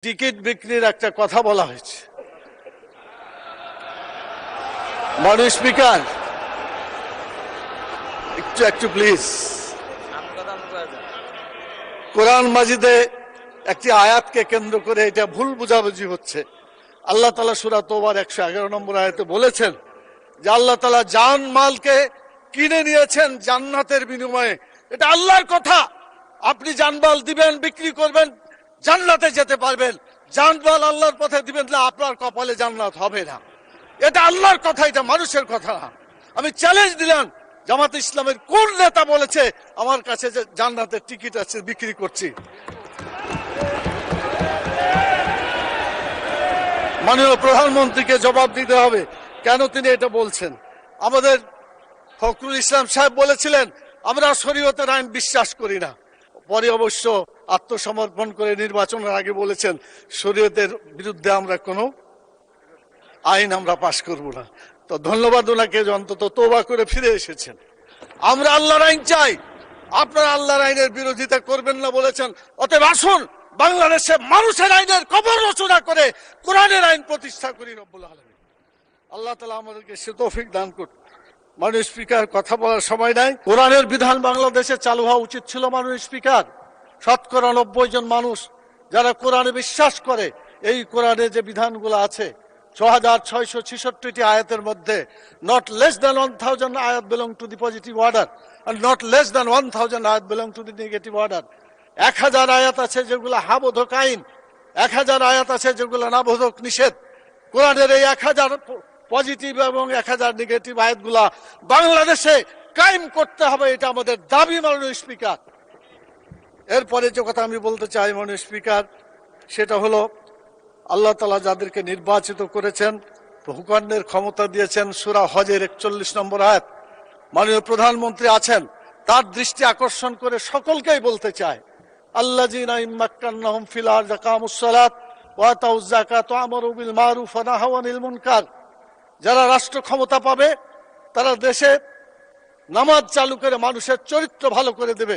Ticket বিক্রির একটা কথা বলা হয়েছে। মাননীয় স্পিকার, একটু প্লিজ। কোরআন মাজিদে একটি আয়াতকে কেন্দ্র করে এটা ভুল বুঝাবুঝি হচ্ছে। আল্লাহ তাআলা সূরা তওবার 111 নম্বর আয়াতে বলেছেন যে আল্লাহ তাআলা জান মালকে কিনে নিয়েছেন জান্নাতের বিনিময়ে। এটা আল্লাহর কথা। আপনি জানমাল দিবেন, বিক্রি করবেন, জান্নাতে যেতে পারবেন। জানমাল আল্লাহর পথে দিবেন না, আপনার কপালে জান্নাত হবে না। এটা আল্লাহর কথা, এটা মানুষের কথা না। আমি চ্যালেঞ্জ দিলাম, জামাত ইসলামের কোন নেতা বলেছে আমার কাছে যে জান্নাতের টিকিট আছে বিক্রি করছি? মাননীয় প্রধানমন্ত্রীকে জবাব দিতে হবে কেন তিনি এটা বলছেন। আমাদের ফখরুল ইসলাম সাহেব বলেছিলেন আমরা শরীয়তের আইন বিশ্বাস করি না, পরে অবশ্য আত্মসমর্পণ করে নির্বাচনের আগে বলেছেন শরীয়তের বিরুদ্ধে আমরা কোনো আইন আমরা পাশ করব না। তো ধন্যবাদ ওনাকে যে অন্তত তওবা করে ফিরে এসেছেন। আমরা আল্লাহর আইন চাই, আপনারা আল্লাহর আইনের বিরোধিতা করবেন না বলেছেন। অতএব আসুন বাংলাদেশে মানুষের আইনের কবর রচনা করে কোরআনের আইন প্রতিষ্ঠা করি। রব্বুল আলামিন আল্লাহ তাআলা আমাদেরকে সে তৌফিক দান করুন। মাননীয় স্পিকার, কথা বলার সময় নাই। কোরআনের বিধান বাংলাদেশে চালু হওয়া উচিত ছিল। মাননীয় স্পিকার, শতকরা 90 জন মানুষ যারা কোরআনে বিশ্বাস করে, এই কোরআনে যে বিধানগুলো আছে 6666টি আয়াতের মধ্যে not less than 1000 ayat belong to the positive order and not less than 1000 ayat belong to the negative order। 1000 আয়াত আছে যেগুলো হাবোধক আইন, 1000 আয়াত আছে যেগুলো নাবোধক নিষেধ। কোরআনের এই 1000 পজিটিভ এবং 1000 নেগেটিভ আয়াতগুলা বাংলাদেশে কায়েম করতে হবে, এটা আমাদের দাবি। মাননীয় স্পিকার, এরপরে যে কথা আমি বলতে চাই মাননীয় স্পিকার, সেটা হলো আল্লাহ তাআলা যাদেরকে নির্বাচিত করেছেন, হুকুমের ক্ষমতা দিয়েছেন, সূরা হজের 41 নম্বর আয়াত। মাননীয় প্রধানমন্ত্রী আছেন, তার দৃষ্টি আকর্ষণ করে সকলকেই বলতে চায় আল্লাযীনা ইম্মাক্কান্নাহুম ফিল আরদি আকামুস সালাত ওয়া আতাউয যাকাত ওয়া আমারু বিল মারুফ ওয়া নাহাউ আনিল মুনকার। যারা রাষ্ট্র ক্ষমতা পাবে তারা দেশে নামাজ চালু করে মানুষের চরিত্র ভালো করে দেবে,